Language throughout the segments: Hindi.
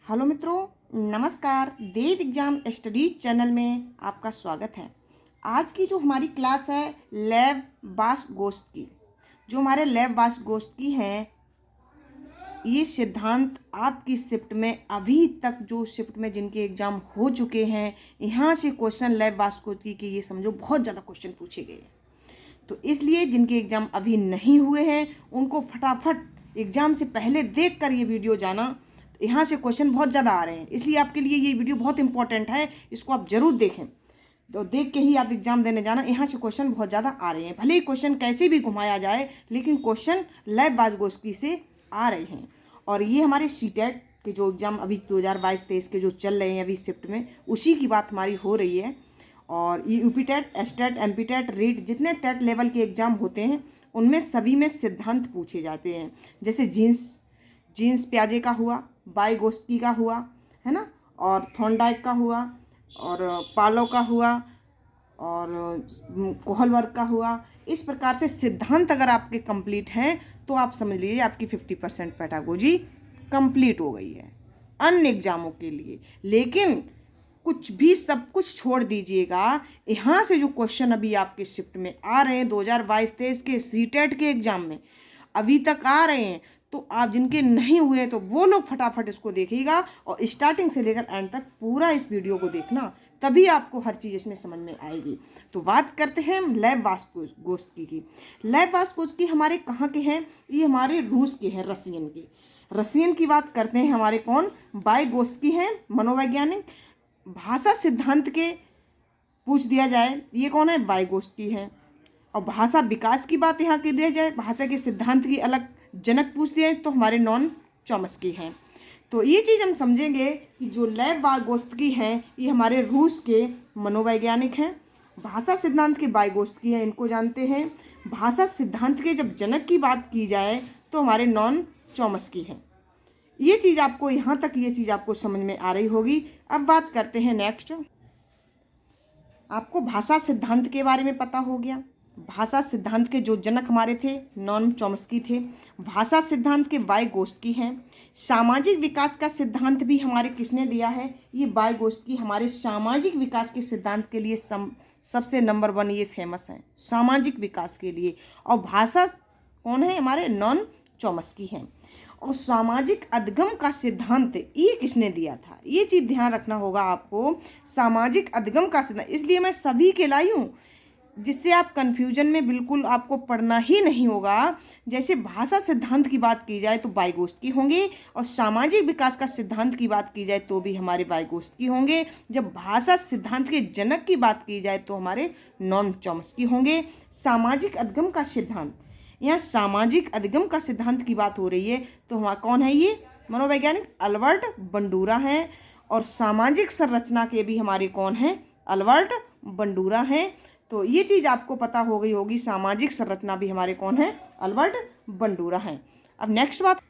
हेलो मित्रों, नमस्कार। देव एग्जाम स्टडीज चैनल में आपका स्वागत है। आज की जो हमारी क्लास है लैब बास गोस्ट की, जो हमारे लैब बास गोस्ट की हैं, ये सिद्धांत आपकी शिफ्ट में अभी तक जो शिफ्ट में जिनके एग्ज़ाम हो चुके हैं, यहाँ से क्वेश्चन लैब बास गोस्ट की ये समझो बहुत ज़्यादा क्वेश्चन पूछे गए। तो इसलिए जिनके एग्ज़ाम अभी नहीं हुए हैं उनको फटाफट एग्ज़ाम से पहले देख कर ये वीडियो जाना। यहाँ से क्वेश्चन बहुत ज़्यादा आ रहे हैं, इसलिए आपके लिए ये वीडियो बहुत इंपॉर्टेंट है, इसको आप ज़रूर देखें। तो देख के ही आप एग्ज़ाम देने जाना। यहाँ से क्वेश्चन बहुत ज़्यादा आ रहे हैं, भले ही क्वेश्चन कैसे भी घुमाया जाए, लेकिन क्वेश्चन लैब बासगोस्की से आ रहे हैं। और ये हमारे सीटेट के जो एग्ज़ाम अभी 2022-23 के जो चल रहे हैं अभी शिफ्ट में, उसी की बात हमारी हो रही है। और ये UP TET, STET, MP TET, REET, जितने टेट लेवल के एग्ज़ाम होते हैं उनमें सभी में सिद्धांत पूछे जाते हैं। जैसे जीन्स प्याजे का हुआ, बाइगोस्की का हुआ, है ना, और थॉर्नडाइक का हुआ, और पालो का हुआ, और कोहलवर्ग का हुआ। इस प्रकार से सिद्धांत अगर आपके कंप्लीट हैं तो आप समझ लीजिए आपकी 50% पेडागोजी कंप्लीट हो गई है अन्य एग्जामों के लिए। लेकिन कुछ भी सब कुछ छोड़ दीजिएगा, यहाँ से जो क्वेश्चन अभी आपके शिफ्ट में आ रहे हैं 2022-23 के सीटेट के एग्ज़ाम में अभी तक आ रहे हैं, तो आप जिनके नहीं हुए तो वो लोग फटाफट इसको देखिएगा और स्टार्टिंग से लेकर एंड तक पूरा इस वीडियो को देखना, तभी आपको हर चीज़ इसमें समझ में आएगी। तो बात करते हैं हम लैब बासगोस्की की। लैब बासगोस्की हमारे कहाँ के हैं? ये हमारे रूस के हैं, रसियन की बात करते हैं। हमारे कौन? बाइगोस्की हैं, मनोवैज्ञानिक। भाषा सिद्धांत के पूछ दिया जाए, ये कौन है? बाइगोस्की है। और भाषा विकास की बात यहाँ की दी जाए, भाषा के सिद्धांत की अलग जनक पूछ दिया तो हमारे नॉन चॉम्स्की हैं। तो ये चीज़ हम समझेंगे कि जो लैब बाइगोस्की हैं ये हमारे रूस के मनोवैज्ञानिक हैं। भाषा सिद्धांत के बाइगोस्की हैं, इनको जानते हैं। भाषा सिद्धांत के जब जनक की बात की जाए तो हमारे नॉन चॉम्स्की हैं। ये चीज़ आपको यहाँ तक ये चीज़ आपको समझ में आ रही होगी। अब बात करते हैं नेक्स्ट। आपको भाषा सिद्धांत के बारे में पता हो गया। भाषा सिद्धांत के जो जनक हमारे थे नॉन चॉम्स्की थे। भाषा सिद्धांत के बाइगोस्की हैं। सामाजिक विकास का सिद्धांत भी हमारे किसने दिया है? ये बाइगोस्की हमारे सामाजिक विकास के सिद्धांत के लिए सबसे नंबर 1 ये फेमस है सामाजिक विकास के लिए। और भाषा कौन है? हमारे नॉन चॉम्स्की हैं। और सामाजिक अधिगम का सिद्धांत ये किसने दिया था? ये चीज़ ध्यान रखना होगा आपको। सामाजिक अधिगम का सिद्धांत इसलिए मैं सभी के लाई हूँ जिससे आप कन्फ्यूजन में बिल्कुल आपको पढ़ना ही नहीं होगा। जैसे भाषा सिद्धांत की बात की जाए तो बाइगोस्की होंगे, और सामाजिक विकास का सिद्धांत की बात की जाए तो भी हमारे बाइगोस्की होंगे। जब भाषा सिद्धांत के जनक की बात की जाए तो हमारे नॉन चॉम्स्की होंगे। सामाजिक अधिगम का सिद्धांत, यहाँ सामाजिक अधिगम का सिद्धांत की बात हो रही है तो हमारा कौन है? ये मनोवैज्ञानिक अल्बर्ट बंडूरा हैं। और सामाजिक संरचना के भी हमारे कौन हैं? अल्बर्ट बंडूरा हैं। तो ये चीज़ आपको पता हो गई होगी, सामाजिक संरचना भी हमारे कौन है? अल्बर्ट बंडूरा हैं। अब नेक्स्ट बात,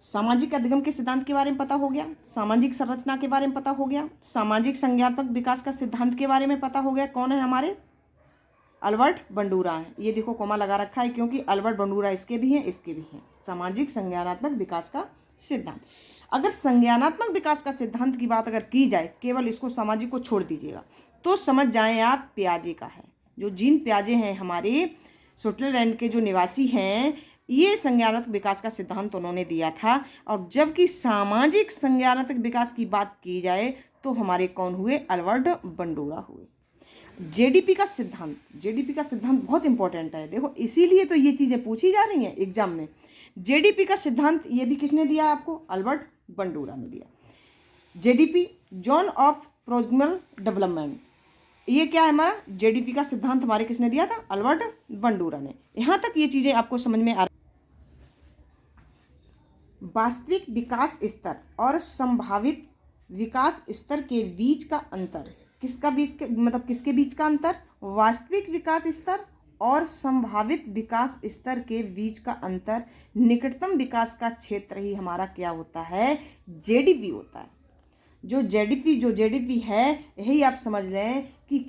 सामाजिक अधिगम के सिद्धांत के बारे में पता हो गया, सामाजिक संरचना के बारे में पता हो गया, सामाजिक संज्ञानात्मक विकास का सिद्धांत के बारे में पता हो गया। कौन है? हमारे अल्बर्ट बंडूरा है। ये देखो कोमा लगा रखा है क्योंकि अल्बर्ट बंडूरा इसके भी हैं, इसके भी हैं। सामाजिक संज्ञानात्मक विकास का सिद्धांत। अगर संज्ञानात्मक विकास का सिद्धांत की बात अगर की जाए, केवल इसको सामाजिक को छोड़ दीजिएगा, तो समझ जाएं आप प्याजे का है। जो जीन प्याजे हैं हमारे स्विट्जरलैंड के जो निवासी हैं, ये संज्ञानात्मक विकास का सिद्धांत उन्होंने दिया था। और जबकि सामाजिक संज्ञानात्मक विकास की बात की जाए तो हमारे कौन हुए? अल्बर्ट बंडूरा हुए। जेडीपी का सिद्धांत बहुत इंपॉर्टेंट है। देखो इसीलिए तो ये चीज़ें पूछी जा रही हैं एग्जाम में। जेडीपी का सिद्धांत ये भी किसने दिया आपको? अल्बर्ट बंडूरा ने दिया। JDP, zone of proximal development, ये क्या है हमारा? जेडीपी का सिद्धांत हमारे किसने दिया था? अल्बर्ट बंडूरा ने। यहाँ तक ये चीज़ें आपको समझ में आ रही। वास्तविक विकास स्तर और संभावित विकास स्तर के बीच का अंतर, किसके बीच का अंतर? वास्तविक विकास स्तर और संभावित विकास स्तर के बीच का अंतर, निकटतम विकास का क्षेत्र ही हमारा क्या होता है? जेडीपी होता है। जो जेडीपी है, यही आप समझ लें कि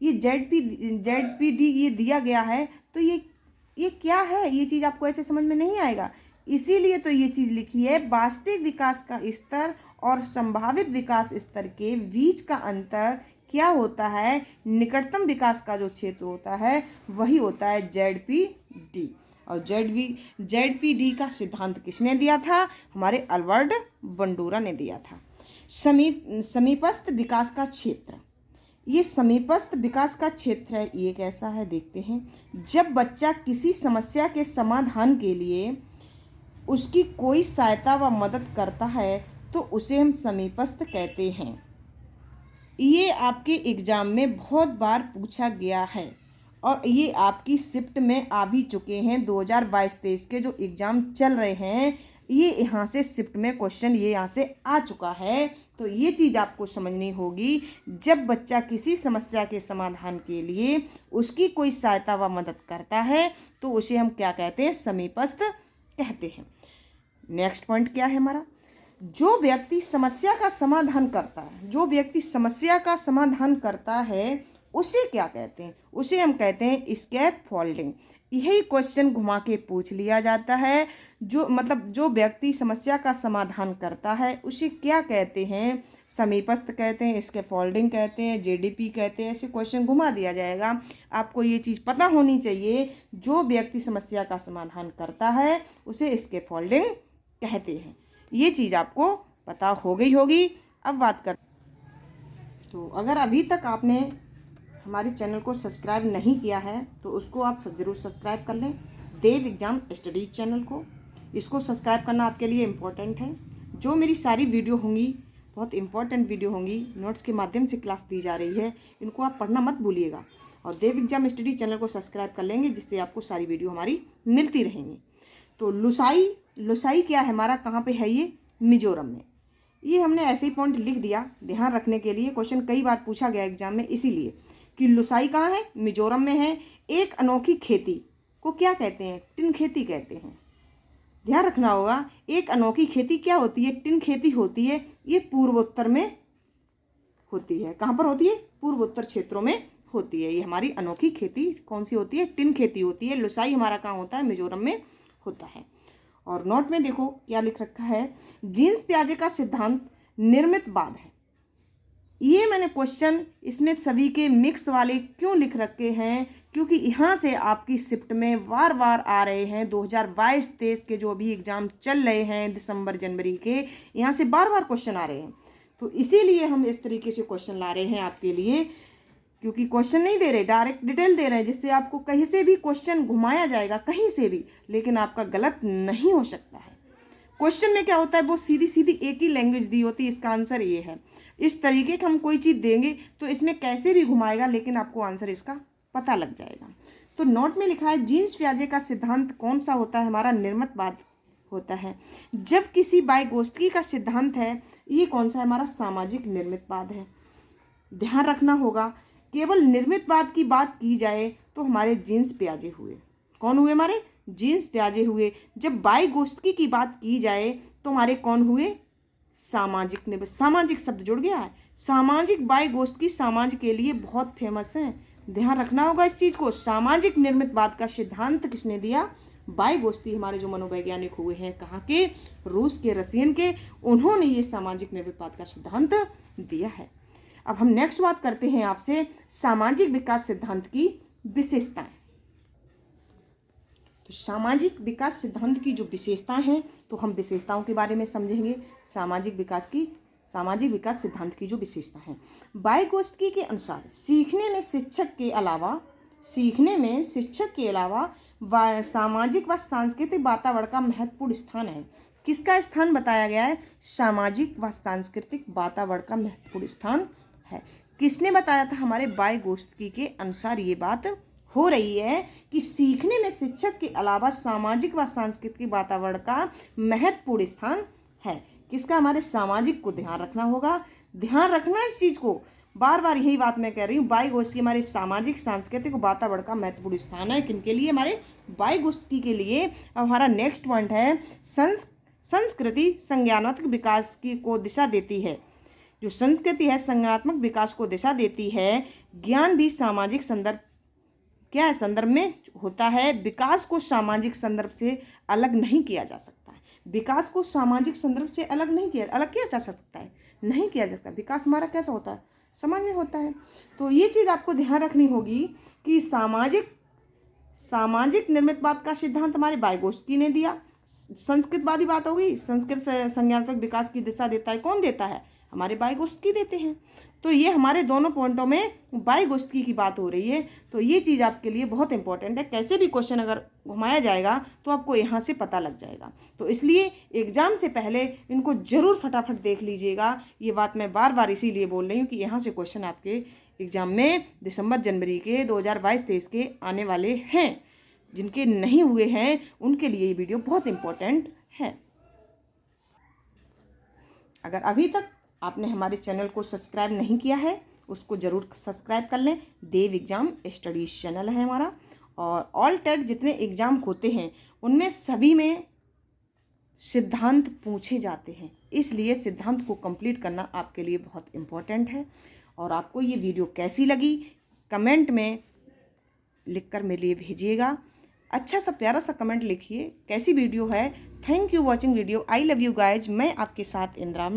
ये जेडपीडी ये दिया गया है। तो ये क्या है? ये चीज़ आपको ऐसे समझ में नहीं आएगा। इसीलिए तो ये चीज़ लिखी है, वास्तविक विकास का स्तर और संभावित विकास स्तर के बीच का अंतर क्या होता है, निकटतम विकास का जो क्षेत्र होता है वही होता है ZPD। और ZPD का सिद्धांत किसने दिया था, हमारे अल्बर्ट बंडूरा ने दिया था। समीपस्थ विकास का क्षेत्र, ये समीपस्थ विकास का क्षेत्र है, ये कैसा है देखते हैं। जब बच्चा किसी समस्या के समाधान के लिए उसकी कोई सहायता व मदद करता है तो उसे हम समीपस्थ कहते हैं। ये आपके एग्ज़ाम में बहुत बार पूछा गया है और ये आपकी शिफ्ट में आ भी चुके हैं। 2022-23 के जो एग्ज़ाम चल रहे हैं, ये यहाँ से शिफ्ट में क्वेश्चन ये यहाँ से आ चुका है। तो ये चीज़ आपको समझनी होगी, जब बच्चा किसी समस्या के समाधान के लिए उसकी कोई सहायता व मदद करता है तो उसे हम क्या कहते हैं, समीपस्थ कहते हैं। नेक्स्ट पॉइंट क्या है हमारा, जो व्यक्ति समस्या का समाधान करता है, जो व्यक्ति समस्या का समाधान करता है उसे क्या कहते हैं, उसे हम कहते हैं स्कैफोल्डिंग। यही क्वेश्चन घुमा के पूछ लिया जाता है, जो व्यक्ति समस्या का समाधान करता है उसे क्या कहते हैं, समीपस्थ कहते हैं, स्कैफोल्डिंग कहते हैं, JDP कहते हैं। ऐसे क्वेश्चन घुमा दिया जाएगा। आपको ये चीज़ पता होनी चाहिए, जो व्यक्ति समस्या का समाधान करता है उसे स्कैफोल्डिंग कहते हैं। ये चीज़ आपको पता हो गई होगी। अब बात कर, तो अगर अभी तक आपने हमारे चैनल को सब्सक्राइब नहीं किया है तो उसको आप ज़रूर सब्सक्राइब कर लें, देव एग्जाम स्टडीज चैनल को। इसको सब्सक्राइब करना आपके लिए इम्पोर्टेंट है। जो मेरी सारी वीडियो होंगी बहुत इम्पोर्टेंट वीडियो होंगी, नोट्स के माध्यम से क्लास दी जा रही है, इनको आप पढ़ना मत भूलिएगा और देव एग्जाम स्टडीज चैनल को सब्सक्राइब कर लेंगे, जिससे आपको सारी वीडियो हमारी मिलती रहेंगी। तो लुसाई क्या है हमारा, कहाँ पे है ये, मिजोरम में। ये हमने ऐसे ही पॉइंट लिख दिया ध्यान रखने के लिए, क्वेश्चन कई बार पूछा गया एग्जाम में, इसीलिए कि लुसाई कहाँ है, मिजोरम में है। एक अनोखी खेती को क्या कहते हैं, टिन खेती कहते हैं। ध्यान रखना होगा, एक अनोखी खेती क्या होती है, टिन खेती होती है। ये पूर्वोत्तर में होती है। कहाँ पर होती है, पूर्वोत्तर क्षेत्रों में होती है। ये हमारी अनोखी खेती कौन सी होती है, टिन खेती होती है। लुसाई हमारा कहाँ होता है, मिजोरम में होता है। और नोट में देखो क्या लिख रखा है, जीन्स पियाजे का सिद्धांत निर्मितवाद है। ये मैंने क्वेश्चन इसमें सभी के मिक्स वाले क्यों लिख रखे हैं, क्योंकि यहाँ से आपकी शिफ्ट में बार बार आ रहे हैं। 2022-23 के जो भी एग्ज़ाम चल रहे हैं दिसंबर जनवरी के, यहाँ से बार बार क्वेश्चन आ रहे हैं। तो इसीलिए हम इस तरीके से क्वेश्चन ला रहे हैं आपके लिए, क्योंकि क्वेश्चन नहीं दे रहे, डायरेक्ट डिटेल दे रहे हैं, जिससे आपको कहीं से भी क्वेश्चन घुमाया जाएगा, कहीं से भी, लेकिन आपका गलत नहीं हो सकता है। क्वेश्चन में क्या होता है, वो सीधी सीधी एक ही लैंग्वेज दी होती है, इसका आंसर ये है। इस तरीके का हम कोई चीज़ देंगे तो इसमें कैसे भी घुमाएगा, लेकिन आपको आंसर इसका पता लग जाएगा। तो नोट में लिखा है, जीन्स पियाजे का सिद्धांत कौन सा होता है, हमारा निर्मितवाद होता है। जब किसी वाइगोत्स्की का सिद्धांत है, ये कौन सा है, हमारा सामाजिक निर्मितवाद है। ध्यान रखना होगा, केवल निर्मितवाद की बात की जाए तो हमारे जीन्स पियाजे हुए। कौन हुए, हमारे जीन्स पियाजे हुए। जब वाइगोत्स्की की बात की जाए तो हमारे कौन हुए, सामाजिक सामाजिक शब्द जुड़ गया है, सामाजिक। वाइगोत्स्की समाज के लिए बहुत फेमस हैं। ध्यान रखना होगा इस चीज़ को। सामाजिक निर्मितवाद का सिद्धांत किसने दिया, वाइगोत्स्की, हमारे जो मनोवैज्ञानिक हुए हैं, कहाँ के, रूस के, रसियन के, उन्होंने ये सामाजिक निर्मितवाद का सिद्धांत दिया है। अब हम नेक्स्ट बात करते हैं आपसे, सामाजिक विकास सिद्धांत की विशेषताएं। तो सामाजिक विकास सिद्धांत की जो विशेषताएं हैं, तो हम विशेषताओं के बारे में समझेंगे। सामाजिक विकास सिद्धांत की जो विशेषता है, वाइगोत्स्की के अनुसार सीखने में शिक्षक के अलावा सामाजिक व सांस्कृतिक वातावरण का महत्वपूर्ण स्थान है। किसका स्थान बताया गया है, सामाजिक व सांस्कृतिक वातावरण का महत्वपूर्ण स्थान है। किसने बताया था, हमारे वाइगोत्स्की के अनुसार ये बात हो रही है कि सीखने में शिक्षक के अलावा सामाजिक व सांस्कृतिक वातावरण का महत्वपूर्ण स्थान है। किसका, हमारे सामाजिक को ध्यान रखना होगा। ध्यान रखना इस चीज़ को, बार बार यही बात मैं कह रही हूँ। वाइगोत्स्की हमारे सामाजिक सांस्कृतिक वातावरण का महत्वपूर्ण स्थान है। किनके लिए, हमारे वाइगोत्स्की के लिए। अब हमारा नेक्स्ट पॉइंट है, संस्कृति संज्ञानात्मक विकास को दिशा देती है। जो संस्कृति है संज्ञानात्मक विकास को दिशा देती है। ज्ञान भी सामाजिक संदर्भ क्या है, संदर्भ में होता है। विकास को सामाजिक संदर्भ से अलग नहीं किया जा सकता। विकास को सामाजिक संदर्भ से अलग किया जा सकता है, नहीं किया जा सकता। विकास हमारा कैसा होता है, समाज में होता है। तो ये चीज़ आपको ध्यान रखनी होगी कि सामाजिक निर्मितवाद का सिद्धांत हमारे वाइगोत्स्की ने दिया। संस्कृतवादी बात होगी, संस्कृत संज्ञानात्मक विकास की दिशा देता है, कौन देता है, हमारे वाइगोत्स्की देते हैं। तो ये हमारे दोनों पॉइंटों में वाइगोत्स्की की बात हो रही है। तो ये चीज़ आपके लिए बहुत इंपॉर्टेंट है। कैसे भी क्वेश्चन अगर घुमाया जाएगा तो आपको यहाँ से पता लग जाएगा। तो इसलिए एग्ज़ाम से पहले इनको ज़रूर फटाफट देख लीजिएगा। ये बात मैं बार बार इसीलिए बोल रही हूँ कि यहाँ से क्वेश्चन आपके एग्ज़ाम में दिसंबर जनवरी के 2022-23 के आने वाले हैं। जिनके नहीं हुए हैं उनके लिए ये वीडियो बहुत इम्पोर्टेंट है। अगर अभी तक आपने हमारे चैनल को सब्सक्राइब नहीं किया है उसको ज़रूर सब्सक्राइब कर लें। देव एग्ज़ाम स्टडीज़ चैनल है हमारा। और ऑल टेट जितने एग्ज़ाम होते हैं उनमें सभी में सिद्धांत पूछे जाते हैं, इसलिए सिद्धांत को कंप्लीट करना आपके लिए बहुत इम्पोर्टेंट है। और आपको ये वीडियो कैसी लगी कमेंट में लिखकर मेरे लिए भेजिएगा। अच्छा सा प्यारा सा कमेंट लिखिए कैसी वीडियो है। Thank you watching video. I love you guys. मैं आपके साथ इंद्रा में